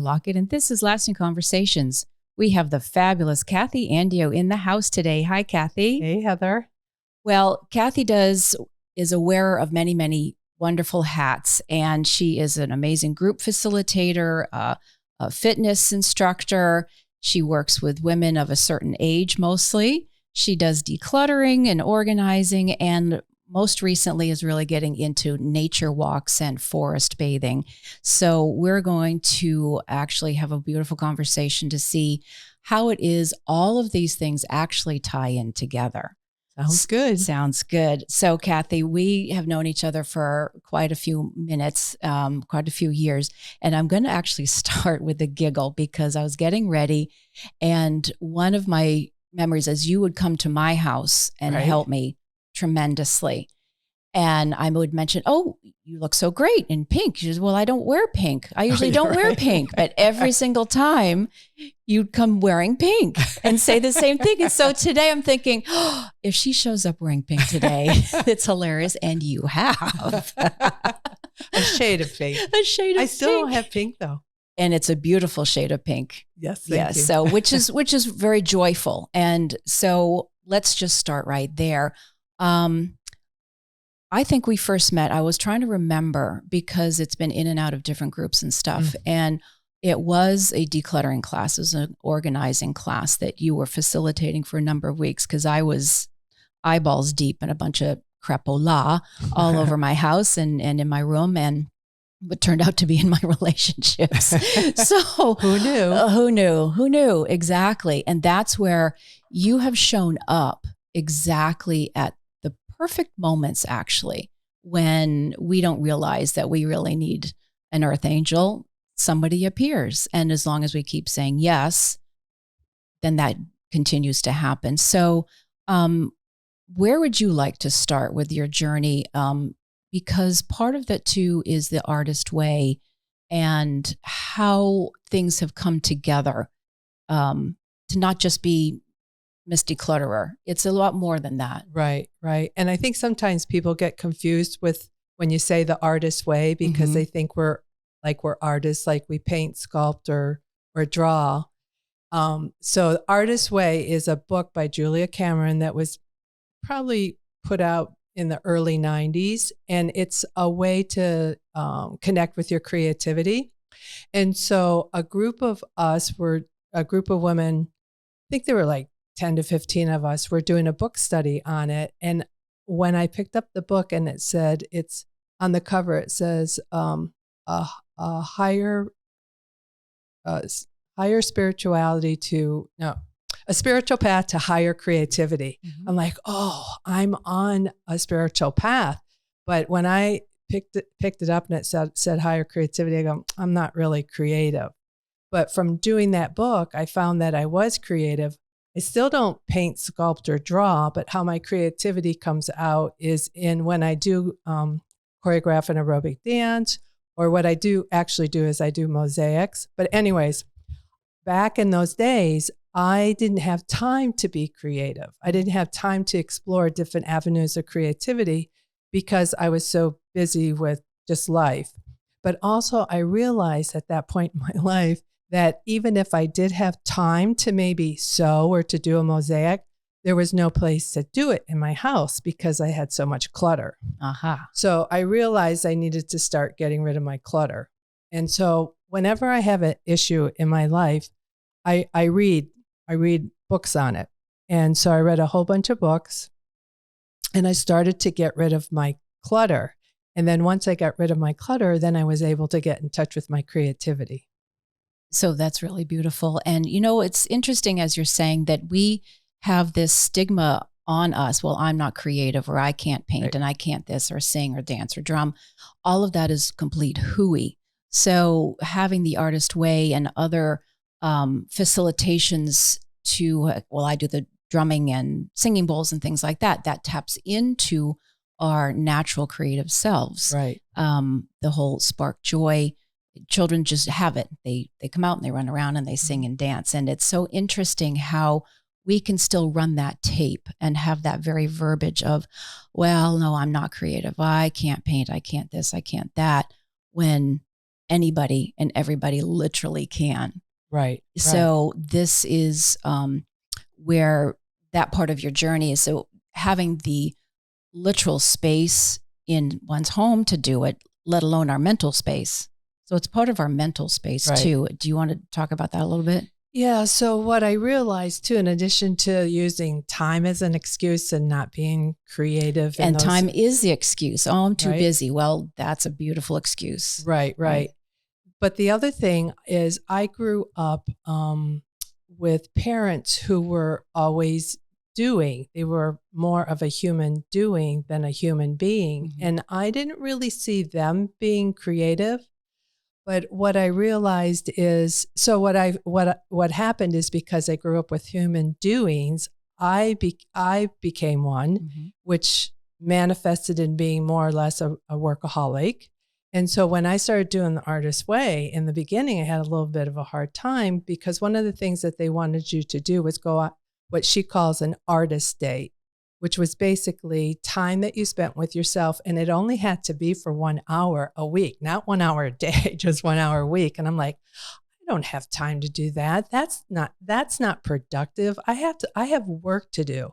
Lockett, and this is Lasting Conversations. We have the fabulous Kathy Andio in the house today. Hi, Kathy. Hey, Heather. Well, Kathy is a wearer of many, many wonderful hats, and she is an amazing group facilitator, a fitness instructor. She works with women of a certain age mostly. She does decluttering and organizing, and most recently is really getting into nature walks and forest bathing. So we're going to actually have a beautiful conversation to see how it is all of these things actually tie in together. Sounds good. Sounds good. So Kathy, we have known each other for quite a few minutes, quite a few years. And I'm going to actually start with a giggle because I was getting ready. And one of my memories is you would come to my house and help me tremendously. And I would mention, oh, you look so great in pink. She says, well, I don't wear pink. I usually don't wear pink. But every single time you'd come wearing pink and say the same thing. And so today I'm thinking, oh, if she shows up wearing pink today, it's hilarious. And you have. A shade of pink. A shade of pink. I still don't have pink though. And it's a beautiful shade of pink. Yes, thank you. So which is very joyful. And so let's just start right there. I think we first met, I was trying to remember because it's been in and out of different groups and stuff. And it was a decluttering class, it was an organizing class that you were facilitating for a number of weeks because I was eyeballs deep in a bunch of crapola all over my house and in my room and what turned out to be in my relationships. So who knew? Who knew? Exactly. And that's where you have shown up exactly at the perfect moments, actually, when we don't realize that we really need an earth angel, somebody appears. And as long as we keep saying yes, then that continues to happen. So where would you like to start with your journey? Because part of that too is the artist way and how things have come together to not just be Miss Declutterer. It's a lot more than that. Right. And I think sometimes people get confused with when you say the artist way because they think we're artists, like we paint, sculpt, or draw. So the Artist Way is a book by Julia Cameron that was probably put out in the early 90s. And it's a way to connect with your creativity. And so a group of women, I think there were like 10 to 15 of us, were doing a book study on it. And when I picked up the book and it's on the cover, it says a higher spirituality to, no, a spiritual path to higher creativity. I'm like, oh, I'm on a spiritual path. But when I picked it up and it said higher creativity, I go, I'm not really creative. But from doing that book, I found that I was creative. I still don't paint, sculpt, or draw, but how my creativity comes out is in when I do choreograph an aerobic dance, or what I actually do is I do mosaics. But anyways, back in those days, I didn't have time to be creative. I didn't have time to explore different avenues of creativity because I was so busy with just life. But also I realized at that point in my life that even if I did have time to maybe sew or to do a mosaic, there was no place to do it in my house because I had so much clutter. So I realized I needed to start getting rid of my clutter. And so whenever I have an issue in my life, I read books on it. And so I read a whole bunch of books and I started to get rid of my clutter. And then once I got rid of my clutter, then I was able to get in touch with my creativity. So that's really beautiful. And, it's interesting as you're saying that we have this stigma on us. Well, I'm not creative, or I can't paint, and I can't this or sing or dance or drum. All of that is complete hooey. So having the Artist Way and other facilitations to, I do the drumming and singing bowls and things like that, that taps into our natural creative selves. Right. The whole spark joy. Children just have it. They come out and they run around and they sing and dance. And it's so interesting how we can still run that tape and have that very verbiage of, well, no, I'm not creative. I can't paint. I can't this. I can't that. When anybody and everybody literally can. Right. So this is where that part of your journey is. So having the literal space in one's home to do it, let alone our mental space. So it's part of our mental space too. Do you want to talk about that a little bit? Yeah. So what I realized too, in addition to using time as an excuse and not being creative. And time is the excuse. Oh, I'm too busy. Well, that's a beautiful excuse. Right. But the other thing is I grew up with parents who were always doing. They were more of a human doing than a human being. Mm-hmm. And I didn't really see them being creative. But what I realized is, so what happened is because I grew up with human doings, I became one, mm-hmm. which manifested in being more or less a workaholic. And so when I started doing the artist way, in the beginning, I had a little bit of a hard time because one of the things that they wanted you to do was go on what she calls an artist date, which was basically time that you spent with yourself. And it only had to be for 1 hour a week, not 1 hour a day, just 1 hour a week. And I'm like, I don't have time to do that. That's not productive. I have work to do.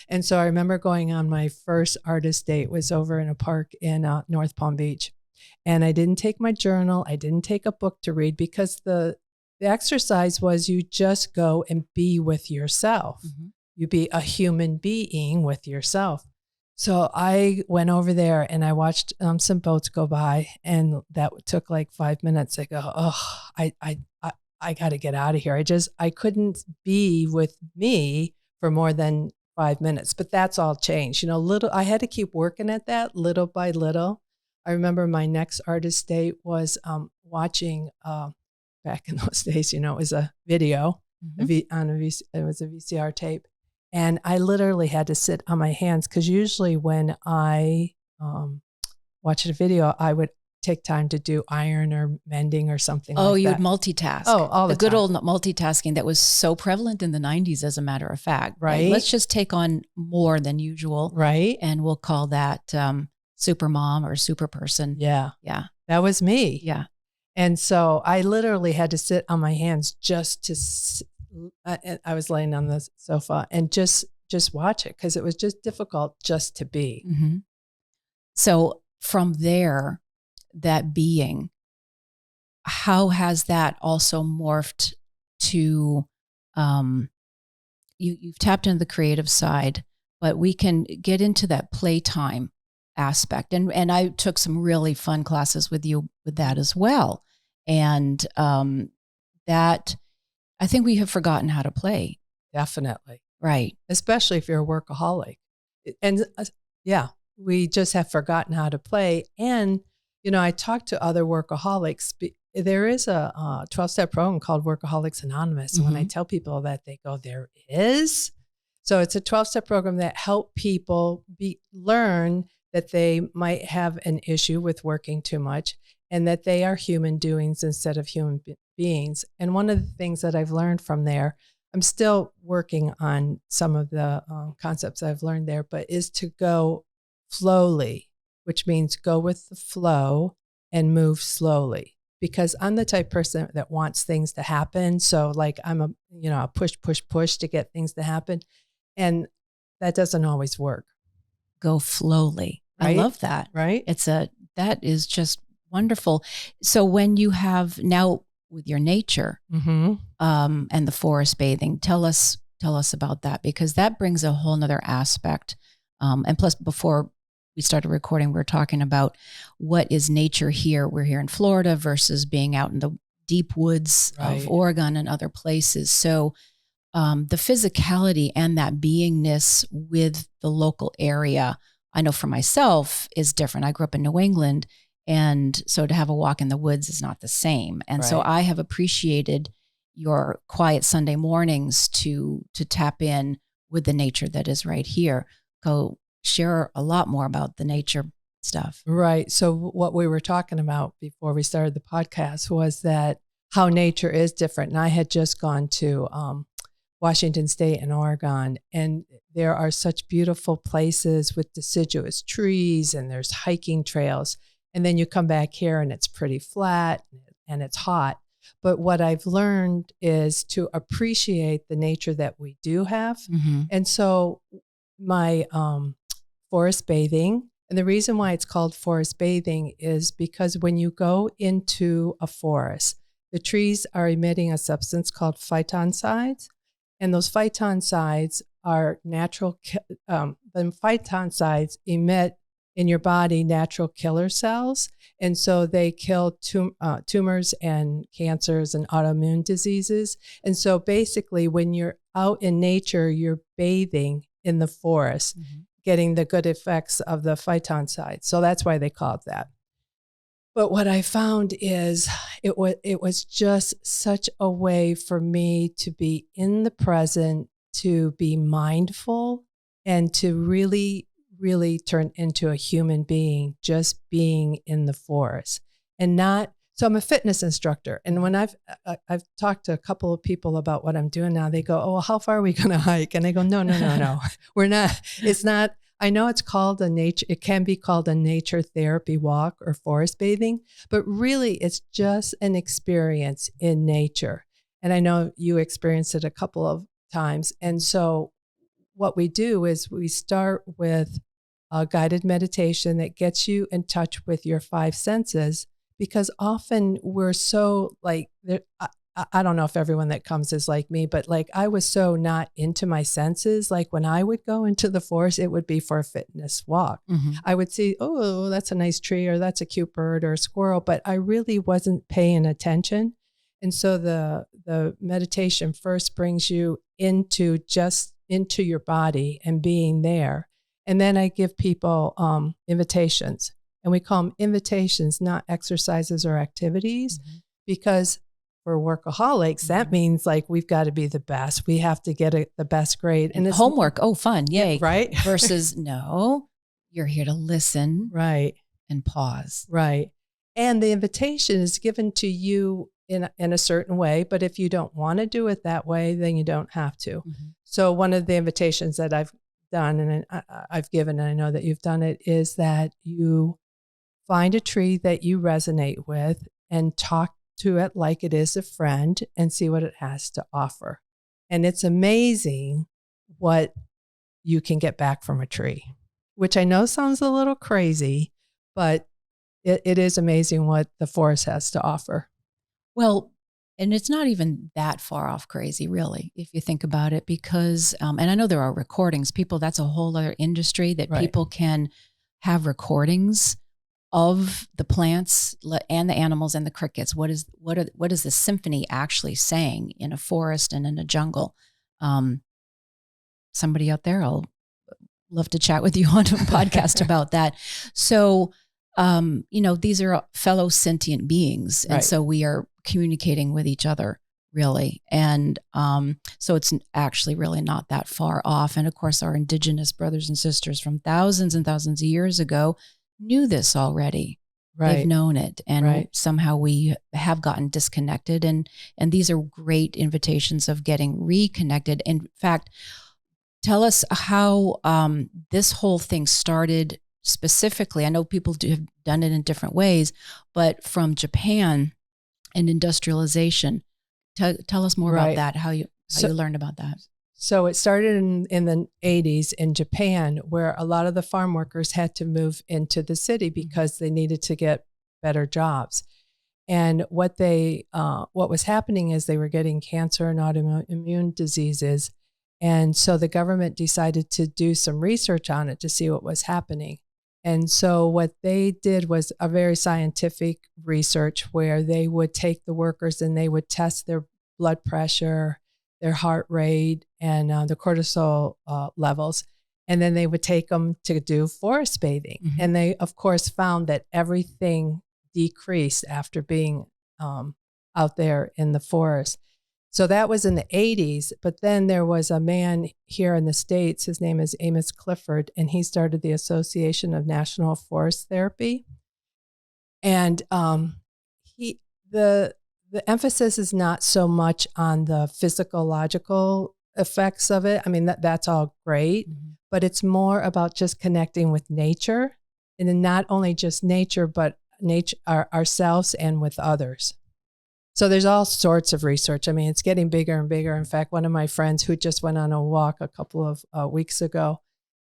And so I remember going on my first artist date was over in a park in North Palm Beach. And I didn't take my journal. I didn't take a book to read because the exercise was you just go and be with yourself. Mm-hmm. You be a human being with yourself. So I went over there and I watched some boats go by, and that took like 5 minutes. I go, oh, I got to get out of here. I couldn't be with me for more than 5 minutes, but that's all changed. I had to keep working at that little by little. I remember my next artist date was watching, back in those days, it was a video, mm-hmm. It was a VCR tape. And I literally had to sit on my hands because usually when I watched a video, I would take time to do iron or mending or something like that. Oh, you would multitask. Oh, all the good time. Old multitasking that was so prevalent in the 90s, as a matter of fact. Right. Let's just take on more than usual. Right. And we'll call that super mom or super person. Yeah. Yeah. That was me. Yeah. And so I literally had to sit on my hands just to, I was laying on the sofa and just watch it because it was just difficult just to be. Mm-hmm. So from there, that being, how has that also morphed to, you've tapped into the creative side, but we can get into that playtime aspect. And I took some really fun classes with you with that as well. And that, I think we have forgotten how to play. Definitely. Right. Especially if you're a workaholic. And we just have forgotten how to play. And, I talk to other workaholics. There is a 12-step program called Workaholics Anonymous. Mm-hmm. And when I tell people that, they go, there is? So it's a 12-step program that help people learn that they might have an issue with working too much and that they are human doings instead of human beings. And one of the things that I've learned from there, I'm still working on some of the concepts I've learned there, but is to go flowly, which means go with the flow and move slowly. Because I'm the type of person that wants things to happen. So like I'm a push to get things to happen. And that doesn't always work. Go slowly. Right? I love that. Right. That is just wonderful. So when you have now with your nature, mm-hmm. And the forest bathing, tell us about that, because that brings a whole nother aspect. And plus, before we started recording, we were talking about what is nature here. We're here in Florida versus being out in the deep woods of Oregon and other places. So the physicality and that beingness with the local area, I know for myself, is different. I grew up in New England, and so to have a walk in the woods is not the same. And so I have appreciated your quiet Sunday mornings to tap in with the nature that is right here. Go share a lot more about the nature stuff. Right. So what we were talking about before we started the podcast was that how nature is different. And I had just gone to Washington State and Oregon, and there are such beautiful places with deciduous trees, and there's hiking trails. And then you come back here and it's pretty flat and it's hot. But what I've learned is to appreciate the nature that we do have. Mm-hmm. And so my forest bathing, and the reason why it's called forest bathing is because when you go into a forest, the trees are emitting a substance called phytoncides. And those phytoncides are natural, the phytoncides emit in your body natural killer cells. And so they kill tumors and cancers and autoimmune diseases. And so basically when you're out in nature, you're bathing in the forest, getting the good effects of the phytoncides. So that's why they call it that. But what I found is it was just such a way for me to be in the present, to be mindful, and to really, really turn into a human being, just being in the forest and not. So I'm a fitness instructor. And when I've talked to a couple of people about what I'm doing now, they go, oh, well, how far are we going to hike? And I go, no, we're not. It's not. I know it's called it can be called a nature therapy walk or forest bathing, but really it's just an experience in nature. And I know you experienced it a couple of times. And so what we do is we start with a guided meditation that gets you in touch with your five senses, because often we're so like, I don't know if everyone that comes is like me, but like I was so not into my senses. Like when I would go into the forest, it would be for a fitness walk. Mm-hmm. I would see, oh, that's a nice tree, or that's a cute bird or a squirrel, but I really wasn't paying attention. And so the meditation first brings you into your body and being there. And then I give people invitations, and we call them invitations, not exercises or activities, because for workaholics, that means like we've got to be the best. We have to get the best grade. And it's homework. Oh, fun. Yay. Yeah, right. Versus no, you're here to listen. Right. And pause. Right. And the invitation is given to you in a certain way. But if you don't want to do it that way, then you don't have to. Mm-hmm. So one of the invitations that I've done and I've given, and I know that you've done it, is that you find a tree that you resonate with and talk to it like it is a friend and see what it has to offer. And it's amazing what you can get back from a tree, which I know sounds a little crazy, but it is amazing what the forest has to offer. Well, and it's not even that far off crazy, really, if you think about it, because, and I know there are recordings, that's a whole other industry that right. People can have recordings of the plants and the animals and the crickets. What is the symphony actually saying in a forest and in a jungle? Somebody out there, I'll love to chat with you on a podcast about that. So, these are fellow sentient beings. And right. So we are communicating with each other, really. And so it's actually really not that far off. And of course, our indigenous brothers and sisters from thousands and thousands of years ago knew this already. Right. They've known it. And right. Somehow we have gotten disconnected. And these are great invitations of getting reconnected. In fact, tell us how this whole thing started specifically. I know people have done it in different ways, but from Japan and industrialization, tell us more right. about that, how you learned about that. So it started in the 80s in Japan, where a lot of the farm workers had to move into the city because they needed to get better jobs. And what was happening is they were getting cancer and autoimmune diseases. And so the government decided to do some research on it to see what was happening. And so what they did was a very scientific research where they would take the workers and they would test their blood pressure, their heart rate, and the cortisol levels. And then they would take them to do forest bathing. Mm-hmm. And they, of course, found that everything decreased after being out there in the forest. So that was in the 80s. But then there was a man here in the States, his name is Amos Clifford, and he started the Association of National Forest Therapy. And the emphasis is not so much on the physiological effects of it. I mean, that's all great, mm-hmm. but it's more about just connecting with nature and then not only just nature, but ourselves and with others. So there's all sorts of research. I mean, it's getting bigger and bigger. In fact, one of my friends who just went on a walk a couple of weeks ago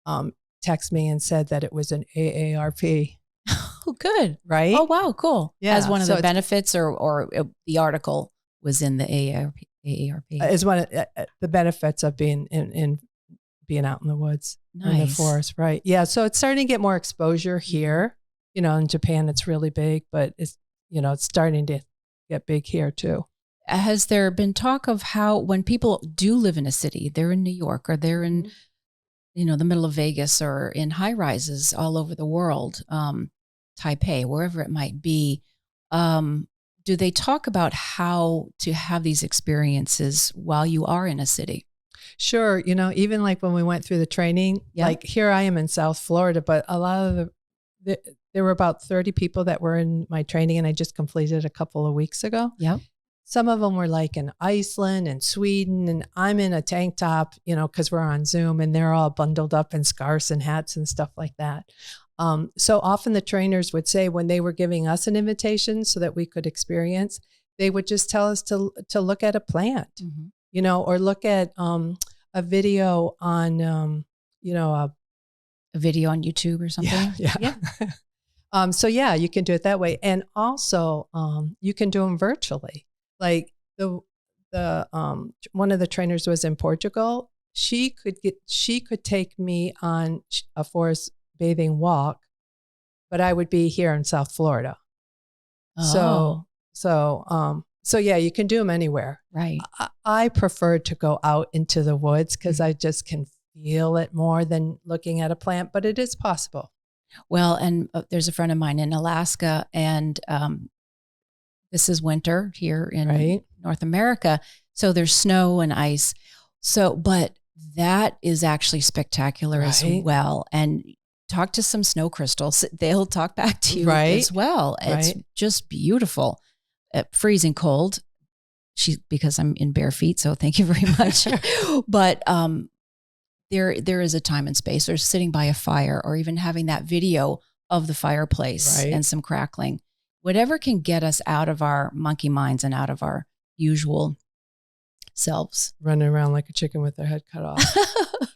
texted me and said that it was an AARP. Oh, good. Right? Oh, wow. Cool. Yeah. As one of the benefits, or the article was in the AARP. Is one of the benefits of being in being out in the woods, in the forest. Right. Yeah. So it's starting to get more exposure here. You know, in Japan, it's really big, but it's starting to get big here too. Has there been talk of how, when people do live in a city, they're in New York or they're in, the middle of Vegas or in high rises all over the world, Taipei, wherever it might be, do they talk about how to have these experiences while you are in a city? Sure. Even like when we went through the training, like here I am in South Florida, but a lot of there were about 30 people that were in my training, and I just completed a couple of weeks ago. Yep. Some of them were like in Iceland and Sweden, and I'm in a tank top, because we're on Zoom, and they're all bundled up in scarves and hats and stuff like that. So often the trainers would say, when they were giving us an invitation so that we could experience, they would just tell us to look at a plant, or look at a video on, a video on YouTube or something. Yeah. So yeah, you can do it that way. And also, you can do them virtually. Like the one of the trainers was in Portugal. She could take me on a forest bathing walk, but I would be here in South Florida. Oh. So yeah, you can do them anywhere. Right. I prefer to go out into the woods because I just can feel it more than looking at a plant, but it is possible. Well, and there's a friend of mine in Alaska, and this is winter here in North America. So there's snow and ice. But that is actually spectacular as well. And talk to some snow crystals. They'll talk back to you as well. It's just beautiful. Freezing cold. Because I'm in bare feet, so thank you very much. But there is a time and space, or sitting by a fire, or even having that video of the fireplace and some crackling. Whatever can get us out of our monkey minds and out of our usual selves. Running around like a chicken with their head cut off.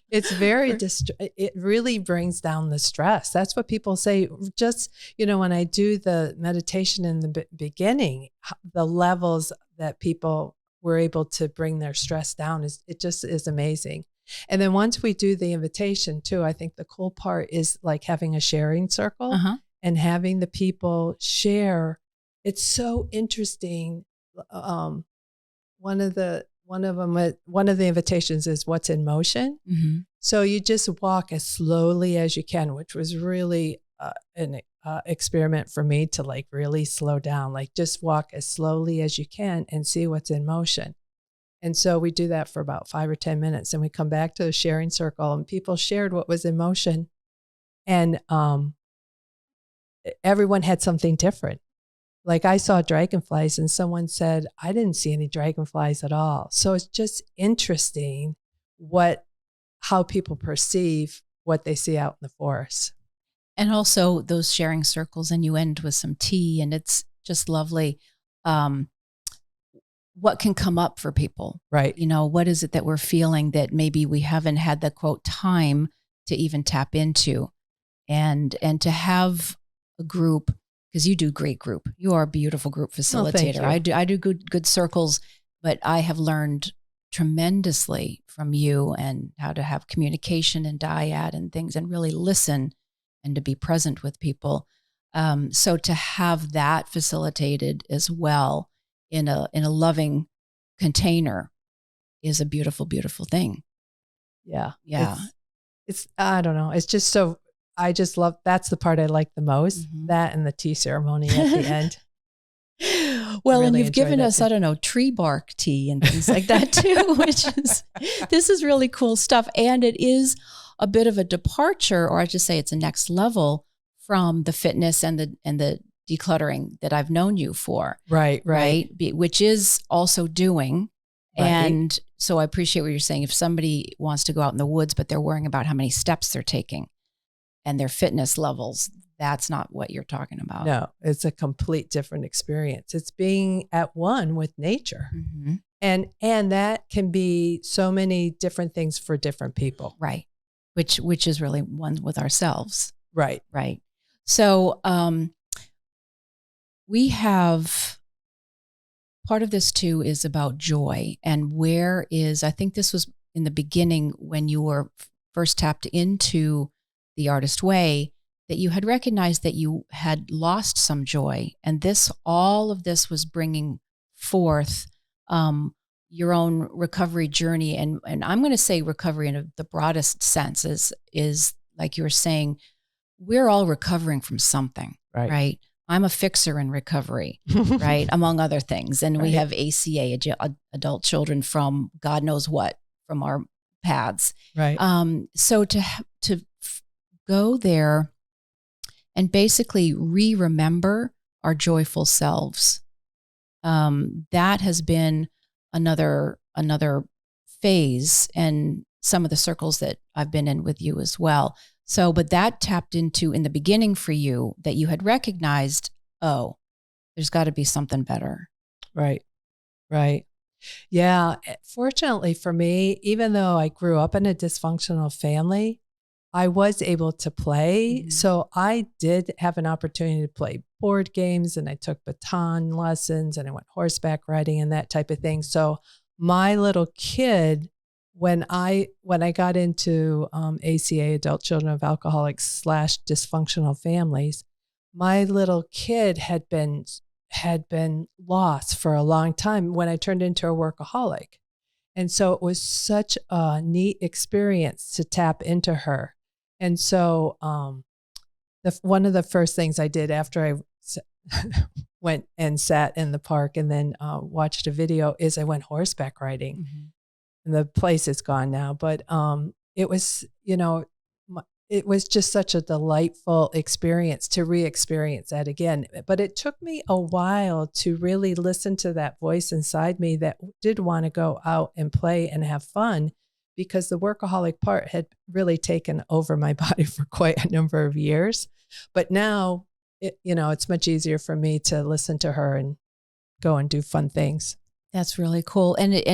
It's very, it really brings down the stress. That's what people say. Just, when I do the meditation in the beginning, the levels that people were able to bring their stress down, it just is amazing. And then once we do the invitation too, I think the cool part is like having a sharing circle and having the people share. It's so interesting. One of the invitations is what's in motion. So you just walk as slowly as you can, which was really an experiment for me to like really slow down, like just walk as slowly as you can and see what's in motion. And so we do that for about 5 or 10 minutes, and we come back to the sharing circle, and people shared what was in motion, and everyone had something different. Like I saw dragonflies, and someone said, I didn't see any dragonflies at all. So it's just interesting how people perceive what they see out in the forest. And also those sharing circles, and you end with some tea, and it's just lovely. What can come up for people, right? What is it that we're feeling that maybe we haven't had the quote time to even tap into, and to have a group, because you do great group. You are a beautiful group facilitator. I do good circles, but I have learned tremendously from you, and how to have communication and dyad and things, and really listen and to be present with people. So to have that facilitated as well in a loving container is a beautiful, beautiful thing. Yeah. Yeah. It's I don't know. It's just so, I just love, that's the part I like the most, that and the tea ceremony at the end. Well, really, and you've given us, I don't know, tree bark tea and things like that too, this is really cool stuff. And it is a bit of a departure, or I should say it's a next level from the fitness and the decluttering that I've known you for. Right. Which is also doing. Right. And so I appreciate what you're saying. If somebody wants to go out in the woods, but they're worrying about how many steps they're taking, and their fitness levels, that's not what you're talking about. No, it's a complete different experience. It's being at one with nature. Mm-hmm. And that can be so many different things for different people. Right. Which is really one with ourselves. Right. Right. So we have part of this too is about joy, and I think this was in the beginning when you were first tapped into the artist way, that you had recognized that you had lost some joy, and all of this was bringing forth your own recovery journey. And I'm going to say recovery in the broadest sense is like you were saying, we're all recovering from something, right? I'm a fixer in recovery, right? Among other things. And we have ACA, adult children from God knows what, from our paths. Right. So to go there and basically remember our joyful selves, that has been another phase, and some of the circles that I've been in with you as well. So, but that tapped into in the beginning for you that you had recognized, oh, there's got to be something better. Right. Right. Yeah. Fortunately for me, even though I grew up in a dysfunctional family, I was able to play. Mm-hmm. So I did have an opportunity to play board games, and I took baton lessons, and I went horseback riding and that type of thing. So my little kid, when I got into ACA, Adult Children of Alcoholics / dysfunctional families, my little kid had been lost for a long time when I turned into a workaholic. And so it was such a neat experience to tap into her. And so one of the first things I did after I went and sat in the park and then watched a video is I went horseback riding. Mm-hmm. And the place is gone now, but it was, it was just such a delightful experience to re-experience that again. But it took me a while to really listen to that voice inside me that did want to go out and play and have fun, because the workaholic part had really taken over my body for quite a number of years. But now, it's much easier for me to listen to her and go and do fun things. That's really cool. And it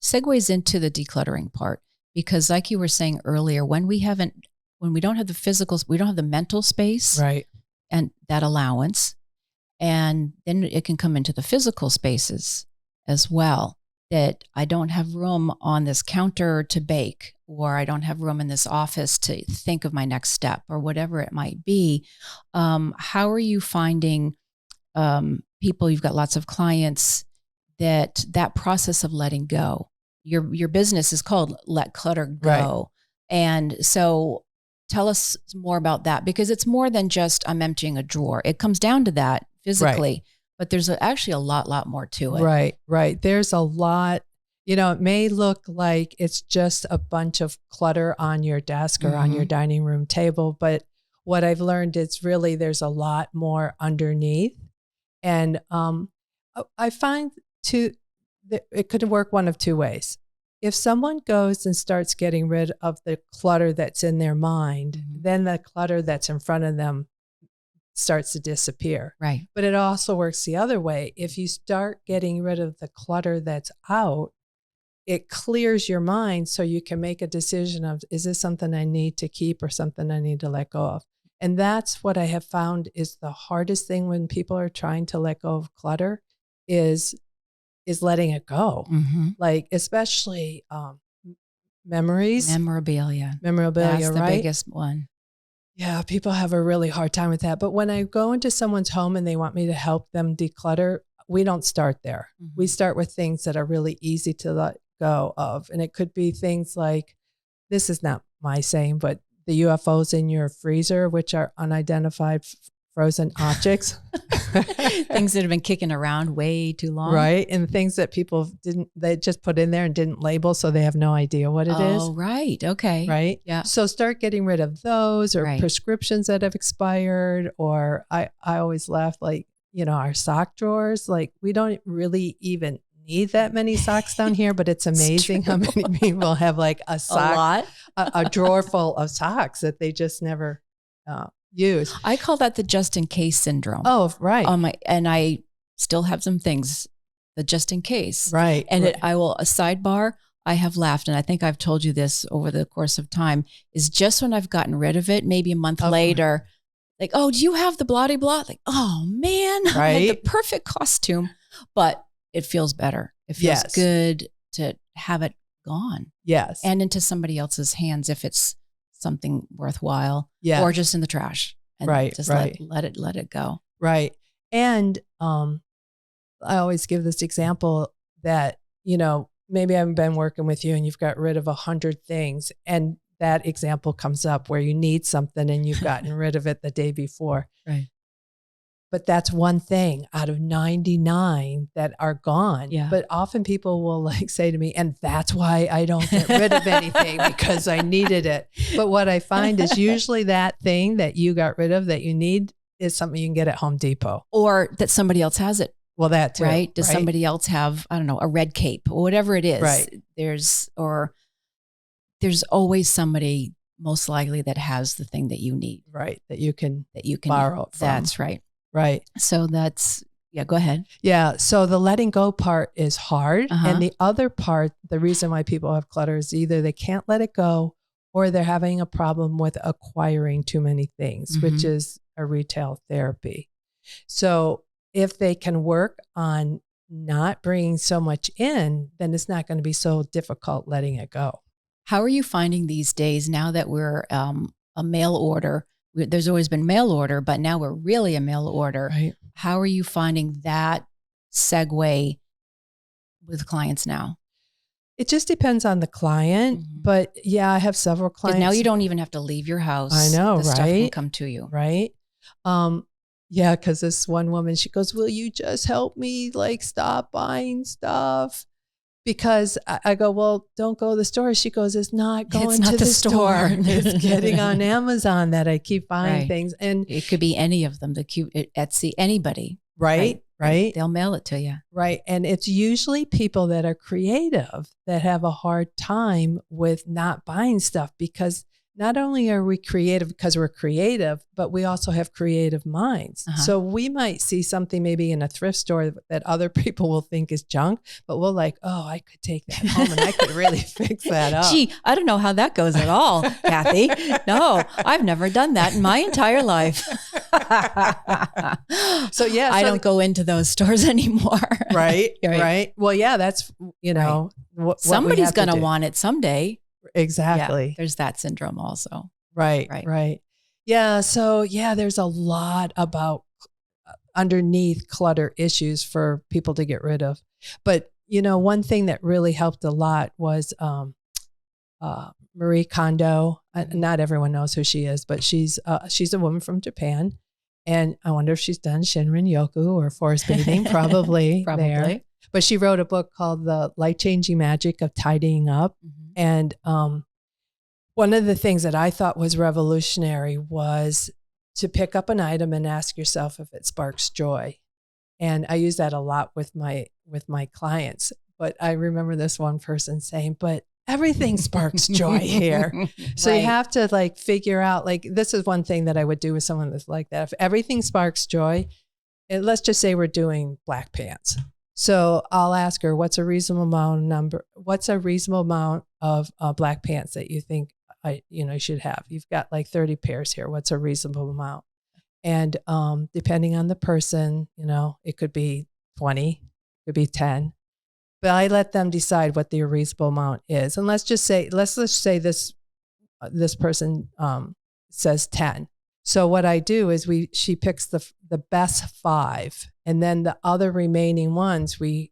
segues into the decluttering part, because like you were saying earlier, when we don't have the physical, we don't have the mental space, right, and that allowance, and then it can come into the physical spaces as well, that I don't have room on this counter to bake, or I don't have room in this office to think of my next step, or whatever it might be. How are you finding people? You've got lots of clients that process of letting go. Your business is called Let Clutter Go. Right. And so tell us more about that, because it's more than just I'm emptying a drawer. It comes down to that physically, but there's actually a lot more to it. Right. There's a lot, it may look like it's just a bunch of clutter on your desk or on your dining room table, but what I've learned is really there's a lot more underneath. And I find it could work one of two ways. If someone goes and starts getting rid of the clutter that's in their mind, then the clutter that's in front of them starts to disappear. Right. But it also works the other way. If you start getting rid of the clutter that's out, it clears your mind so you can make a decision of, is this something I need to keep or something I need to let go of? And that's what I have found is the hardest thing when people are trying to let go of clutter is letting it go. Like, especially memories. Memorabilia. That's the biggest one. Yeah, people have a really hard time with that. But when I go into someone's home and they want me to help them declutter, we don't start there. We start with things that are really easy to let go of. And it could be things like, this is not my saying, but the UFOs in your freezer, which are unidentified frozen objects. Things that have been kicking around way too long. Right. And things that people they just put in there and didn't label, so they have no idea what it is. Oh, right. Okay. Right. Yeah. So start getting rid of those, or prescriptions that have expired, or I always laugh, like, our sock drawers, like we don't really even need that many socks down here, but it's amazing how many people have like a sock, a drawer full of socks that they just never use. I call that the just in case syndrome. Oh, right. And I still have some things, the just in case. Right. And right. a sidebar, I have laughed, and I think I've told you this over the course of time, is just when I've gotten rid of it, maybe a month later, like, oh, do you have the blah, blah? Like, oh man, right. I had the perfect costume, but it feels better. It feels good to have it gone. Yes. And into somebody else's hands if it's something worthwhile, or just in the trash. And just let it go. Right. And I always give this example that, maybe I've been working with you and you've got rid of 100 things, and that example comes up where you need something and you've gotten rid of it the day before. Right. But that's one thing out of 99 that are gone. Yeah. But often people will say to me, and that's why I don't get rid of anything, because I needed it. But what I find is usually that thing that you got rid of that you need is something you can get at Home Depot. Or that somebody else has it. Well, that too. Right? Does somebody else have, I don't know, a red cape or whatever it is? Right. There's always somebody most likely that has the thing that you need. Right. That you can borrow it from. That's right. Right. So go ahead. Yeah. So the letting go part is hard. And the other part, the reason why people have clutter is either they can't let it go or they're having a problem with acquiring too many things, which is a retail therapy. So if they can work on not bringing so much in, then it's not going to be so difficult letting it go. How are you finding these days now that we're a mail order? There's always been mail order, but now we're really a mail order. Right. How are you finding that segue with clients now? It just depends on the client, but yeah, I have several clients. Now you don't even have to leave your house. I know, the stuff can come to you. Right. Yeah, because this one woman, she goes, will you just help me stop buying stuff? Because I go, well, don't go to the store. She goes, it's not going to the store. It's getting on Amazon that I keep buying things. And it could be any of them, the cute Etsy, anybody. Right. They'll mail it to you. Right. And it's usually people that are creative that have a hard time with not buying stuff, because not only are we creative because we're creative, but we also have creative minds. So we might see something maybe in a thrift store that other people will think is junk, but we'll I could take that home and I could really fix that up. Gee, I don't know how that goes at all, Kathy. No, I've never done that in my entire life. So yeah, I don't go into those stores anymore. Right. Well, yeah, that's, what somebody's going to want it someday. Exactly. Yeah, there's that syndrome also. Right. Yeah. So there's a lot about underneath clutter issues for people to get rid of. But, one thing that really helped a lot was Marie Kondo. Not everyone knows who she is, but she's a woman from Japan. And I wonder if she's done Shinrin Yoku or forest bathing, probably. There. But she wrote a book called The Life-Changing Magic of Tidying Up. And one of the things that I thought was revolutionary was to pick up an item and ask yourself if it sparks joy. And I use that a lot with my clients. But I remember this one person saying, but everything sparks joy here. So you have to figure out, this is one thing that I would do with someone that's like that. If everything sparks joy, and let's just say we're doing black pants. So I'll ask her, what's a reasonable amount of black pants that you think you should have? You've got 30 pairs here. What's a reasonable amount? And depending on the person, it could be 20, it could be 10. But I let them decide what the reasonable amount is. And let's just say this person says 10. So what I do is she picks the best 5, and then the other remaining ones we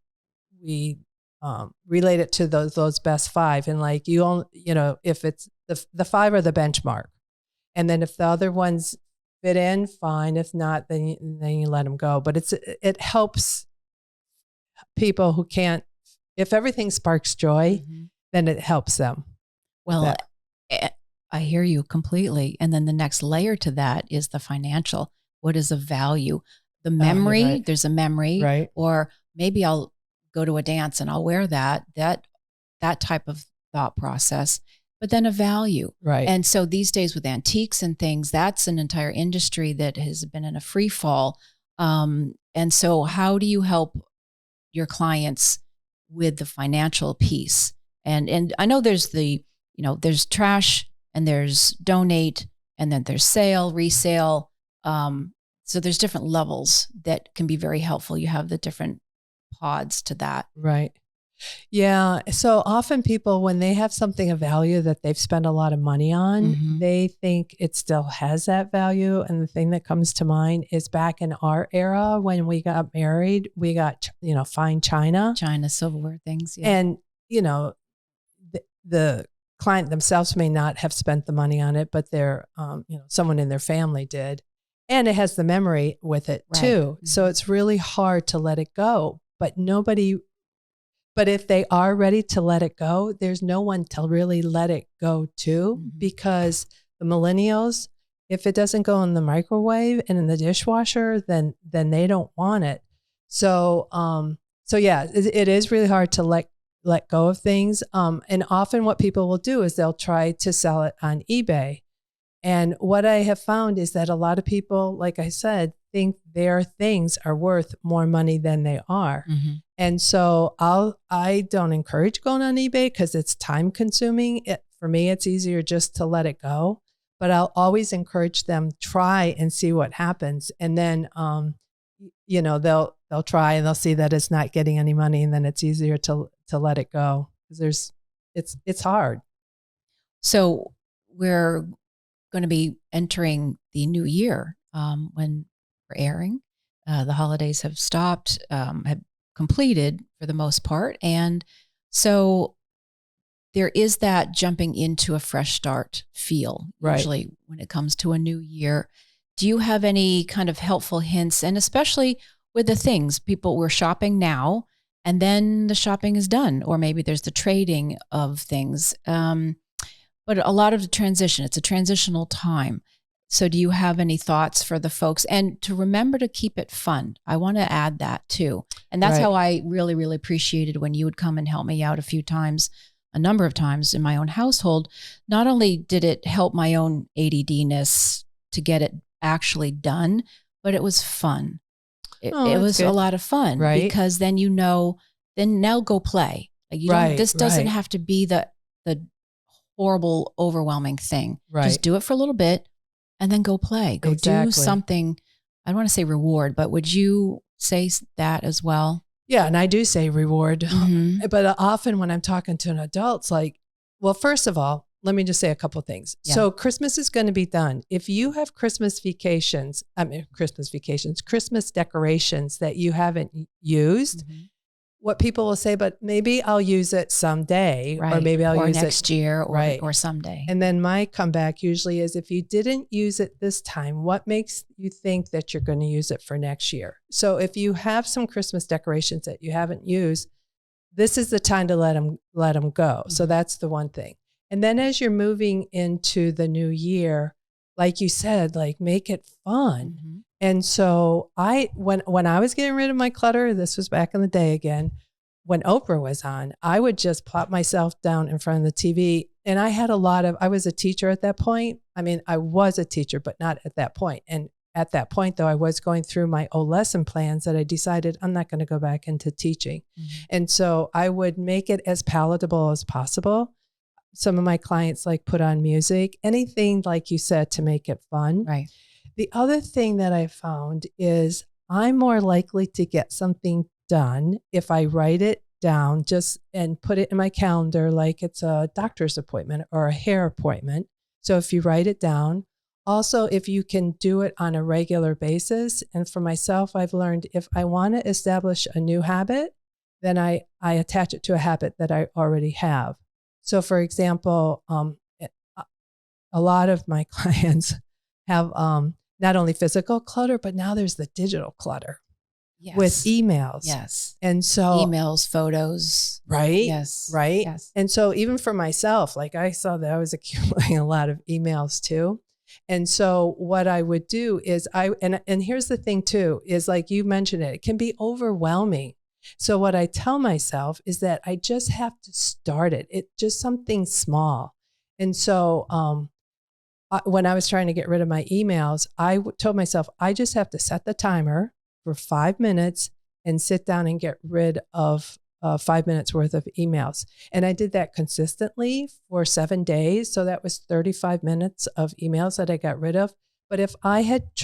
relate it to those best 5, and if it's the 5 are the benchmark, and then if the other ones fit in, fine. If not, then you let them go. But it helps people who can't. If everything sparks joy, then it helps them. Well, I hear you completely. And then the next layer to that is the financial. What is the value? The memory, there's a memory, right? Or maybe I'll go to a dance and I'll wear that type of thought process. but then a value. Right. And so these days with antiques and things, that's an entire industry that has been in a free fall. And so how do you help your clients with the financial piece? And I know there's there's trash and there's donate and then there's sale, resale. So there's different levels that can be very helpful. You have the different pods to that. Right. Yeah. So often people, when they have something of value that they've spent a lot of money on, they think it still has that value. And the thing that comes to mind is back in our era when we got married, we got, fine china. China, silverware things. Yeah. And, the client themselves may not have spent the money on it, but their, someone in their family did. And it has the memory with it too. So it's really hard to let it go. But if they are ready to let it go, there's no one to really let it go to, because the millennials, if it doesn't go in the microwave and in the dishwasher, then they don't want it. So yeah, it is really hard to let go of things. And often what people will do is they'll try to sell it on eBay. And what I have found is that a lot of people, like I said, think their things are worth more money than they are. And so I don't encourage going on eBay because it's time consuming. For me, it's easier just to let it go, but I'll always encourage them, try and see what happens. And then, they'll try and they'll see that it's not getting any money, and then it's easier to let it go because it's hard. So we're going to be entering the new year when we're airing. The holidays have stopped, have completed for the most part. And so there is that jumping into a fresh start feel, usually when it comes to a new year. Do you have any kind of helpful hints? And especially with the things, people were shopping now and then the shopping is done, or maybe there's the trading of things. But a lot of the transition, it's a transitional time. So do you have any thoughts for the folks? And to remember to keep it fun. I want to add that too. And that's how I really, really appreciated when you would come and help me out a number of times in my own household. Not only did it help my own ADD-ness to get it actually done, but it was fun. It was good. A lot of fun, because then then now go play. Like you don't, this doesn't have to be the horrible, overwhelming thing. Just do it for a little bit and then go play. Go do something. I don't want to say reward, but would you say that as well? Yeah, and I do say reward. But often when I'm talking to an adult, it's like, well, first of all, let me just say a couple of things. Yeah. So Christmas is going to be done. If you have Christmas decorations that you haven't used, what people will say, but maybe I'll use it someday, or maybe I'll use it next year, or someday. And then my comeback usually is, if you didn't use it this time, what makes you think that you're going to use it for next year? So if you have some Christmas decorations that you haven't used, this is the time to let them go. So that's the one thing. And then as you're moving into the new year, like you said, like make it fun. And so when I was getting rid of my clutter, this was back in the day again, when Oprah was on, I would just plop myself down in front of the TV. And I was a teacher at that point. I mean, I was a teacher, but not at that point. And at that point, though, I was going through my old lesson plans that I decided I'm not going to go back into teaching. And so I would make it as palatable as possible. Some of my clients put on music, anything like you said to make it fun. Right. The other thing that I found is I'm more likely to get something done if I write it down and put it in my calendar like it's a doctor's appointment or a hair appointment. So if you write it down, also if you can do it on a regular basis. And for myself, I've learned if I want to establish a new habit, then I attach it to a habit that I already have. So for example, a lot of my clients have not only physical clutter, but now there's the digital clutter with emails. Yes. And so emails, photos. Right. Yes. Right. Yes. And so even for myself, I saw that I was accumulating a lot of emails too. And so what I would do is and here's the thing too, is like you mentioned it can be overwhelming. So what I tell myself is that I just have to start it. It's just something small. And so when I was trying to get rid of my emails, I told myself, I just have to set the timer for 5 minutes and sit down and get rid of 5 minutes worth of emails. And I did that consistently for 7 days. So that was 35 minutes of emails that I got rid of. But if I had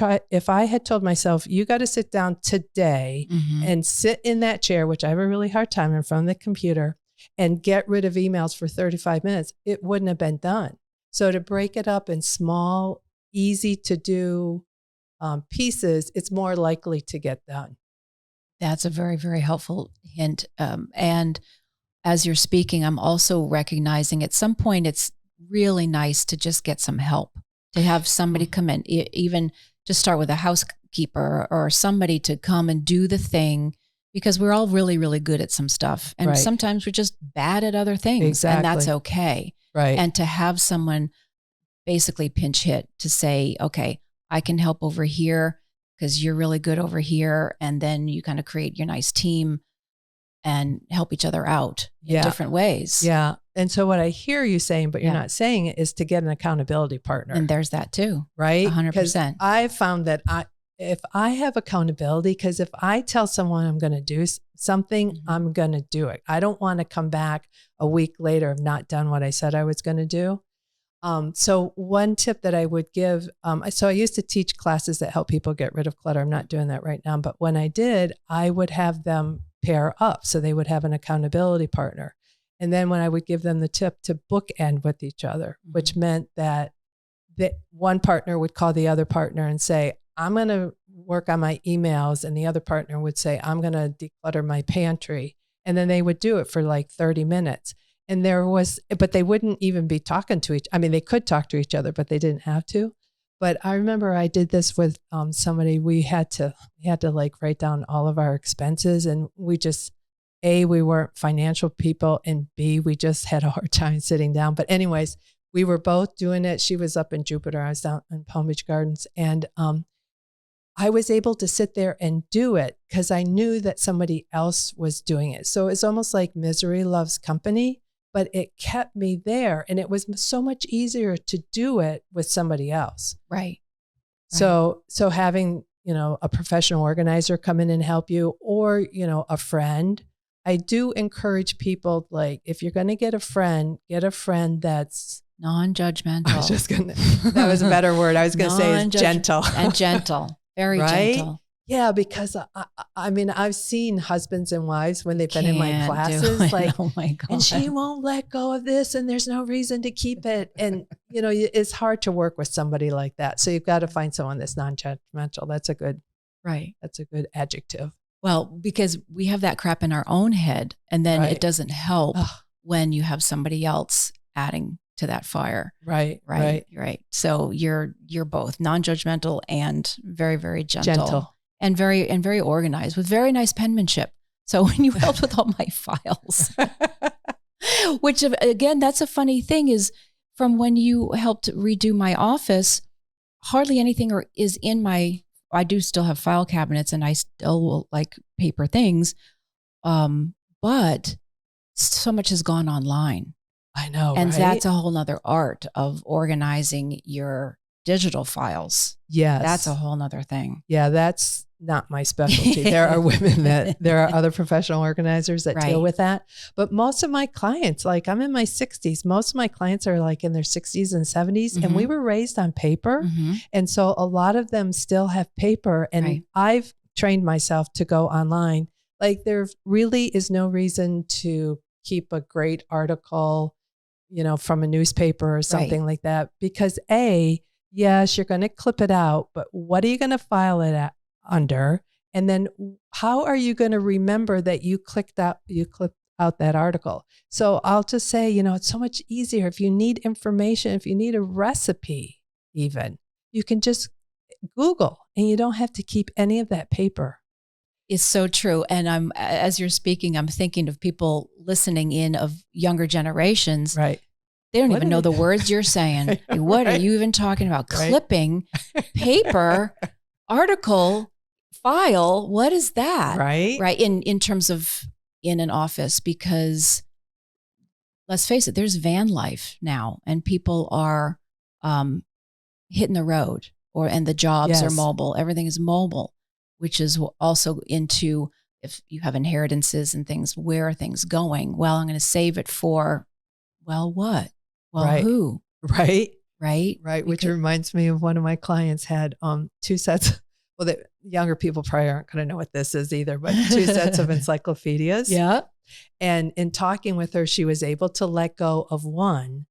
told myself, you got to sit down today and sit in that chair, which I have a really hard time in front of the computer, and get rid of emails for 35 minutes, it wouldn't have been done. So to break it up in small, easy to do pieces, it's more likely to get done. That's a very, very helpful hint. And as you're speaking, I'm also recognizing at some point it's really nice to just get some help, to have somebody come in, even just start with a housekeeper or somebody to come and do the thing, because we're all really, really good at some stuff. And sometimes we're just bad at other things. Exactly. And that's okay. Right. And to have someone basically pinch hit to say, okay, I can help over here because you're really good over here. And then you kind of create your nice team and help each other out in different ways. Yeah. And so what I hear you saying, but you're not saying it, is to get an accountability partner. And there's that too. Right? 100%. I've found that if I have accountability, because if I tell someone I'm going to do something, I'm going to do it. I don't want to come back a week later of not done what I said I was going to do. So one tip that I would give, so I used to teach classes that help people get rid of clutter. I'm not doing that right now, but when I did, I would have them pair up. So they would have an accountability partner. And then when I would give them the tip to bookend with each other, which meant that one partner would call the other partner and say, I'm going to work on my emails. And the other partner would say, I'm going to declutter my pantry. And then they would do it for like 30 minutes. And but they wouldn't even be talking to they could talk to each other, but they didn't have to. But I remember I did this with somebody. We had to like write down all of our expenses, and we just, A, we weren't financial people, and B, we just had a hard time sitting down. But anyways, we were both doing it. She was up in Jupiter. I was down in Palm Beach Gardens. And I was able to sit there and do it because I knew that somebody else was doing it. So it's almost like misery loves company, but it kept me there. And it was so much easier to do it with somebody else. Right. So having, a professional organizer come in and help you, or, a friend. I do encourage people, like, if you're going to get a friend that's non-judgmental. I was just that was a better word. I was going to say is gentle. And gentle. Very gentle. Yeah, because I've seen husbands and wives when they've been in my classes, like, oh my God, and she won't let go of this, and there's no reason to keep it. And, it's hard to work with somebody like that. So you've got to find someone that's non-judgmental. That's a good adjective. Well, because we have that crap in our own head, and then it doesn't help when you have somebody else adding to that fire. Right. So you're both non-judgmental and very, very gentle. And very organized with very nice penmanship. So when you helped with all my files, which again, that's a funny thing, is from when you helped redo my office, hardly anything is in I do still have file cabinets, and I still will like paper things. But so much has gone online. I know. And that's a whole nother art of organizing your digital files. Yes. That's a whole nother thing. Yeah. That's not my specialty. There are other professional organizers that deal with that. But most of my clients, like, I'm in my 60s, most of my clients are like in their 60s and 70s, and we were raised on paper. And so a lot of them still have paper, and I've trained myself to go online. Like, there really is no reason to keep a great article, from a newspaper or something like that, because yes, you're going to clip it out, but what are you going to file it under? And then how are you going to remember that you clipped out that article? So I'll just say, it's so much easier. If you need information, if you need a recipe, even, you can just Google, and you don't have to keep any of that paper. It's so true. And as you're speaking, I'm thinking of people listening in of younger generations. Right. They don't even know the words you're saying. What are you even talking about? Clipping, paper, article, file. What is that? Right. Right. In terms of in an office, because let's face it, there's van life now, and people are hitting the road, and the jobs are mobile. Everything is mobile, which is also into, if you have inheritances and things, where are things going? Well, I'm going to save it for, well, what? Well, who? Right. Right. Which reminds me of one of my clients had 2 sets. Well, the younger people probably aren't going to know what this is either, but 2 sets of encyclopedias. Yeah. And in talking with her, she was able to let go of one,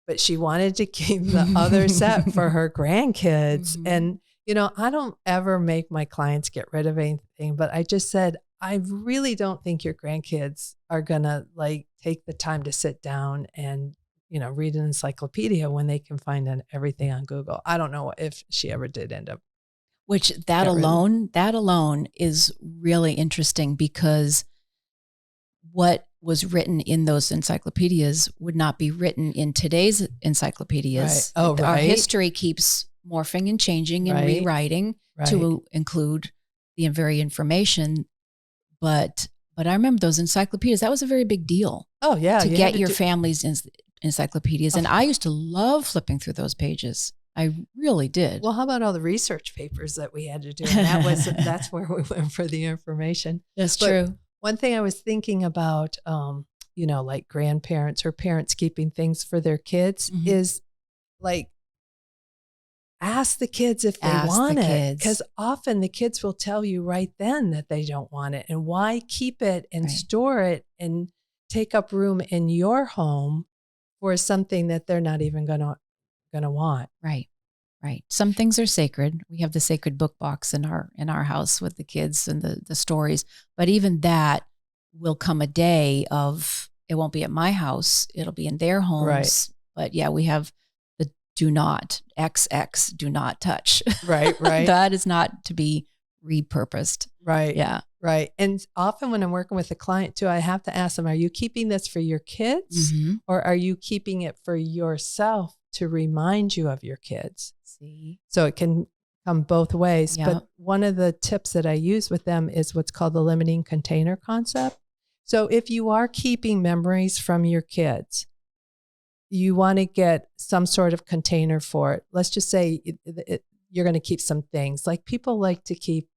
but she wanted to keep the other set for her grandkids. And, I don't ever make my clients get rid of anything, but I just said, I really don't think your grandkids are going to take the time to sit down and, read an encyclopedia when they can find everything on Google. I don't know if she ever did end up. Which that alone is really interesting, because what was written in those encyclopedias would not be written in today's encyclopedias. Right. Oh, right. Our history keeps morphing and changing and rewriting to include the very information. But I remember those encyclopedias. That was a very big deal. Oh, yeah. To get your family's encyclopedias. And I used to love flipping through those pages. I really did. Well, how about all the research papers that we had to do? And that's where we went for the information. That's true. One thing I was thinking about, like grandparents or parents keeping things for their kids is ask the kids if they want it. Because often the kids will tell you right then that they don't want it. And why keep it and store it and take up room in your home for something that they're not even going to want? Right. Some things are sacred. We have the sacred book box in our house with the kids and the stories. But even that will come a day of, it won't be at my house. It'll be in their homes. Right. But yeah, we have the do not touch. Right. That is not to be repurposed. Right. Yeah. Right. And often when I'm working with a client too, I have to ask them, are you keeping this for your kids or are you keeping it for yourself to remind you of your kids? So it can come both ways. Yeah. But one of the tips that I use with them is what's called the limiting container concept. So if you are keeping memories from your kids, you want to get some sort of container for it. Let's just say you're going to keep some things. Like people like to keep,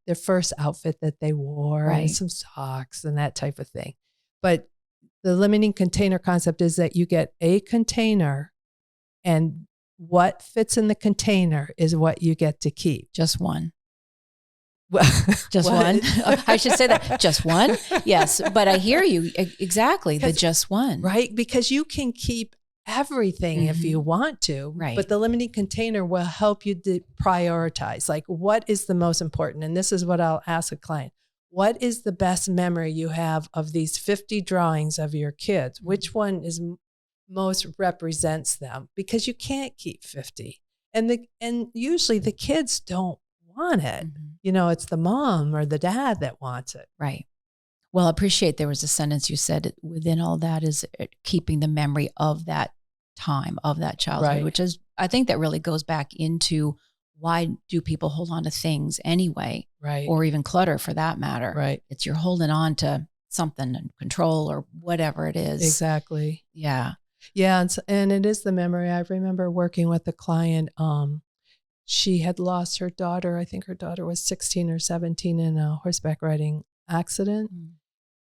their first outfit that they wore and some socks and that type of thing. But the limiting container concept is that you get a container, and what fits in the container is what you get to keep. Just one. Just one. I should say that. Just one. Yes. But I hear you. Exactly. The just one. Right. Because you can keep everything if you want to. Right. But the limiting container will help you prioritize. Like, what is the most important? And this is what I'll ask a client. What is the best memory you have of these 50 drawings of your kids? Which one is most represents them? Because you can't keep 50. And usually the kids don't want it. It's the mom or the dad that wants it. Right. Well, I appreciate there was a sentence you said within all that is keeping the memory of that time, of that childhood, which is, I think that really goes back into why do people hold on to things anyway? Right. Or even clutter for that matter. Right. It's you're holding on to something and control or whatever it is. Exactly. Yeah. Yeah. And it is the memory. I remember working with a client. She had lost her daughter. I think her daughter was 16 or 17 in a horseback riding accident.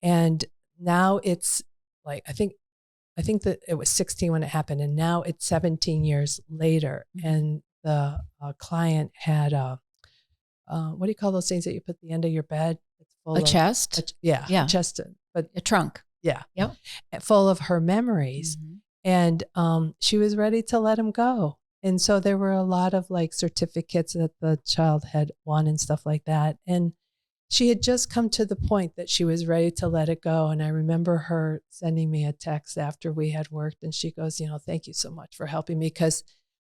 And now it's like, I think that it was 16 when it happened. And now it's 17 years later. And the client had what do you call those things that you put at the end of your bed? It's full of chest? Yeah. Chest, but a trunk. Yeah. Yep. Full of her memories. And she was ready to let him go. And so there were a lot of certificates that the child had won and stuff like that. And she had just come to the point that she was ready to let it go. And I remember her sending me a text after we had worked. And she goes, thank you so much for helping me. Because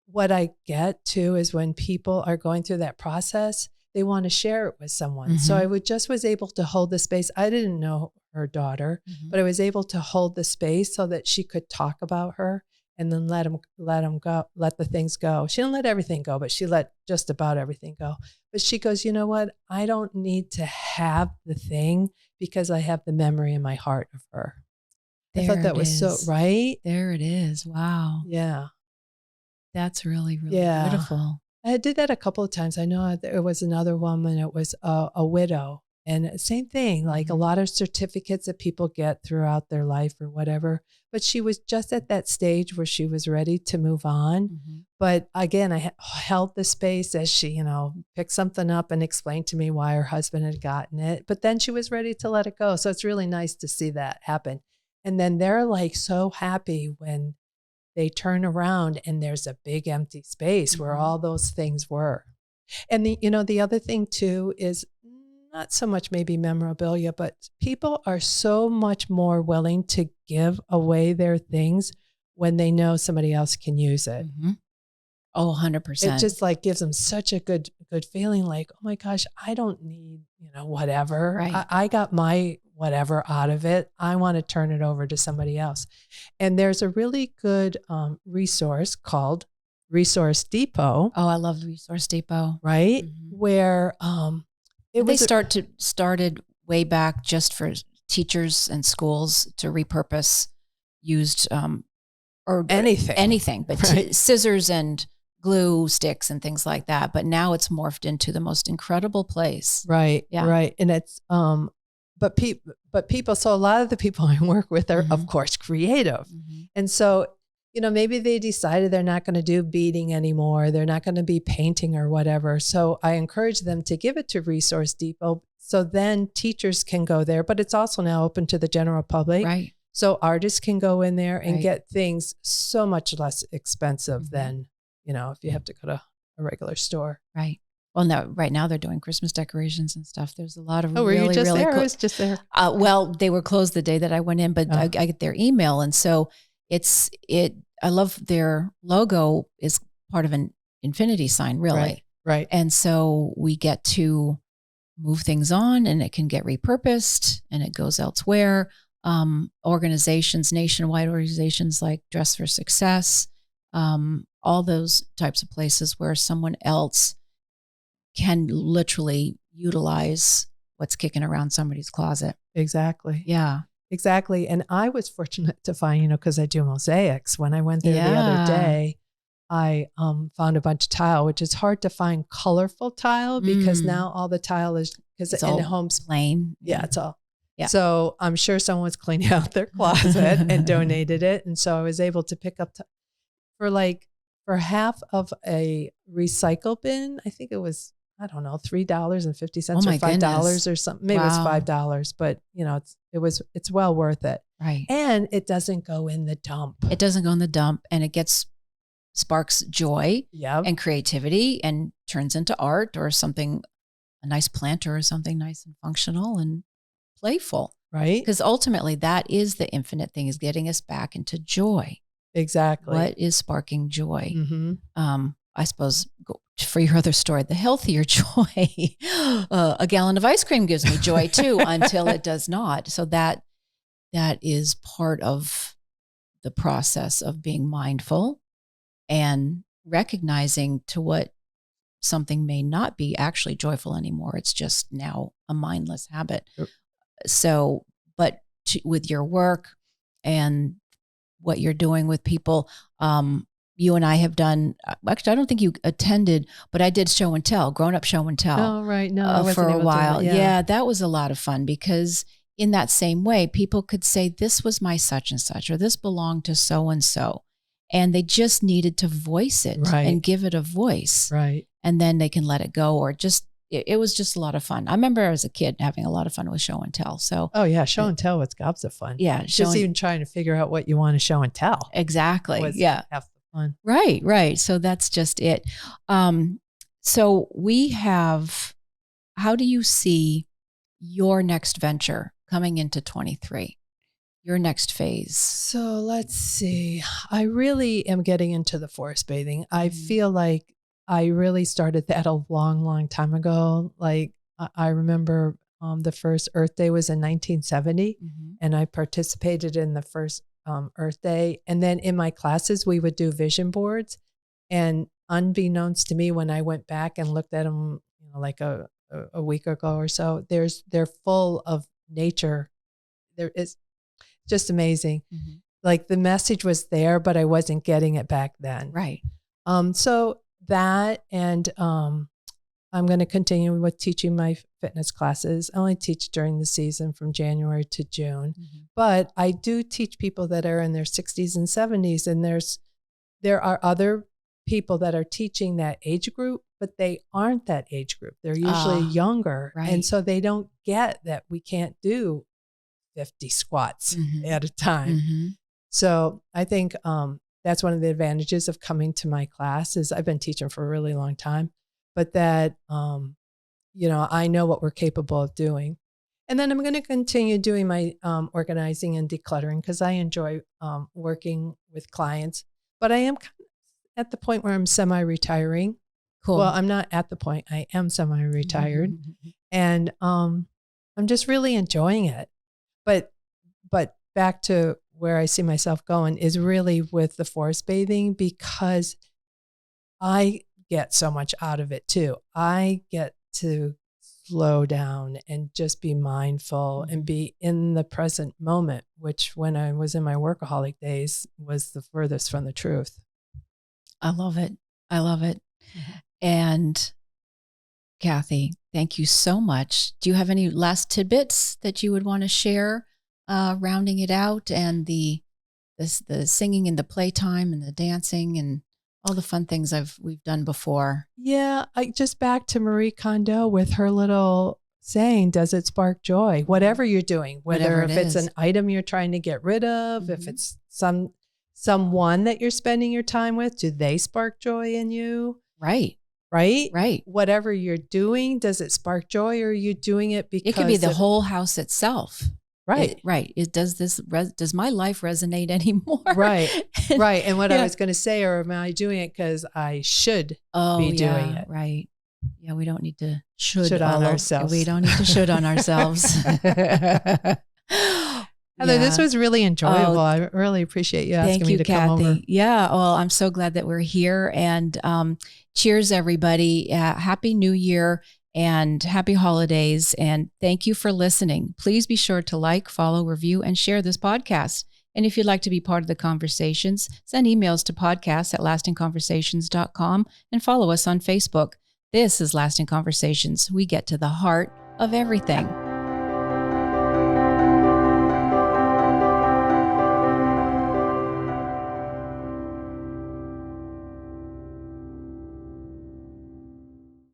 what I get too is when people are going through that process, they want to share it with someone. So I was able to hold the space. I didn't know her daughter, but I was able to hold the space so that she could talk about her and then let the things go. She didn't let everything go, but she let just about everything go. But she goes, you know what? I don't need to have the thing because I have the memory in my heart of her. I thought There that it was so, is. right? There it is. Wow. Yeah. That's really, really Yeah. beautiful. I did that a couple of times. I know there was another woman, it was a widow. And same thing, like a lot of certificates that people get throughout their life or whatever. But she was just at that stage where she was ready to move on. Mm-hmm. But again, I held the space as she, picked something up and explained to me why her husband had gotten it. But then she was ready to let it go. So it's really nice to see that happen. And then they're like so happy when they turn around and there's a big empty space where all those things were. And the other thing too is not so much maybe memorabilia, but people are so much more willing to give away their things when they know somebody else can use it. Mm-hmm. Oh, 100%. It just like gives them such a good feeling like, oh my gosh, I don't need, whatever. Right. I got my whatever out of it. I want to turn it over to somebody else. And there's a really good resource called Resource Depot. Oh, I love the Resource Depot. Right? Mm-hmm. Where started way back just for teachers and schools to repurpose used or anything, but right. Scissors and glue sticks and things like that. But now it's morphed into the most incredible place. Right. Yeah. Right. And it's but people. So a lot of the people I work with are, of course, creative, and so maybe they decided they're not going to do beading anymore. They're not going to be painting or whatever. So I encourage them to give it to Resource Depot. So then teachers can go there, but it's also now open to the general public. Right. So artists can go in there and get things so much less expensive than, if you have to go to a regular store. Right. Well, no, right now they're doing Christmas decorations and stuff. There's a lot of were really, you just really there? cool. I was just there. Well, they were closed the day that I went in, but I get their email. And so I love their logo is part of an infinity sign, really. Right. And so we get to move things on and it can get repurposed and it goes elsewhere. Organizations, nationwide organizations like Dress for Success, all those types of places where someone else can literally utilize what's kicking around somebody's closet. Exactly. Yeah. Exactly. And I was fortunate to find, because I do mosaics. When I went there the other day, I found a bunch of tile, which is hard to find colorful tile because now all the tile is, because in the home's plain. Yeah, it's all. Yeah. So I'm sure someone was cleaning out their closet and donated it. And so I was able to pick up for half of a recycle bin. I think it was, I don't know, $3.50 or $5 or something. Maybe it was $5, but it's well worth it. Right. And it doesn't go in the dump. It doesn't go in the dump, and it sparks joy and creativity and turns into art or something, a nice planter or something nice and functional and playful. Right. Because ultimately that is the infinite thing, is getting us back into joy. Exactly. What is sparking joy? I suppose for your other story, the healthier joy, a gallon of ice cream gives me joy too, until it does not. So that is part of the process of being mindful and recognizing to what something may not be actually joyful anymore. It's just now a mindless habit. Yep. So, but with your work and what you're doing with people, you and I have done, actually, I don't think you attended, but I did show and tell, grown up show and tell. Oh, right. No, I wasn't for a able to, while. Yeah, that was a lot of fun because in that same way, people could say, this was my such and such, or this belonged to so-and-so. And they just needed to voice it and give it a voice. Right. And then they can let it go, or just, it was just a lot of fun. I remember as a kid having a lot of fun with show and tell. So, oh yeah, show and tell was gobs of fun. Yeah. Just even trying to figure out what you want to show and tell. Exactly. Half the fun. Right. So that's just it. So we have, how do you see your next venture coming into 23? Your next phase? So let's see. I really am getting into the forest bathing. I feel like I really started that a long, long time ago. Like I remember the first Earth Day was in 1970, and I participated in the first Earth Day. And then in my classes, we would do vision boards. And unbeknownst to me, when I went back and looked at them, like a week ago or so, they're full of nature. There is just amazing. Mm-hmm. Like the message was there, but I wasn't getting it back then. Right. So that, and I'm going to continue with teaching my fitness classes. I only teach during the season from January to June, but I do teach people that are in their 60s and 70s. And there are other people that are teaching that age group, but they aren't that age group. They're usually younger. Right. And so they don't get that we can't do 50 squats at a time. So I think that's one of the advantages of coming to my class is I've been teaching for a really long time, but that, I know what we're capable of doing. And then I'm going to continue doing my organizing and decluttering because I enjoy working with clients, but I am kind of at the point where I'm semi-retiring. Cool. Well, I'm not at the point. I am semi-retired and I'm just really enjoying it. But back to where I see myself going is really with the forest bathing because I get so much out of it too. I get to slow down and just be mindful and be in the present moment, which when I was in my workaholic days was the furthest from the truth. I love it. I love it. And Kathy, thank you so much. Do you have any last tidbits that you would want to share, rounding it out, and the singing and the playtime and the dancing and all the fun things we've done before? Yeah, just back to Marie Kondo with her little saying, does it spark joy? Whatever you're doing, whether if it's an item you're trying to get rid of, if it's someone that you're spending your time with, do they spark joy in you? Right. Whatever you're doing, does it spark joy, or are you doing it because it could be the whole house itself? Right. Does my life resonate anymore? Right. And what I was going to say, or am I doing it because I should be doing it? Right. Yeah. We don't need to should on ourselves. We don't need to should on ourselves. Heather, this was really enjoyable. I really appreciate you asking me to come over. Yeah. Well, I'm so glad that we're here, and cheers, everybody. Happy New Year. And happy holidays. And thank you for listening. Please be sure to like, follow, review, and share this podcast. And if you'd like to be part of the conversations, send emails to podcast@lastingconversations.com and follow us on Facebook. This is Lasting Conversations. We get to the heart of everything.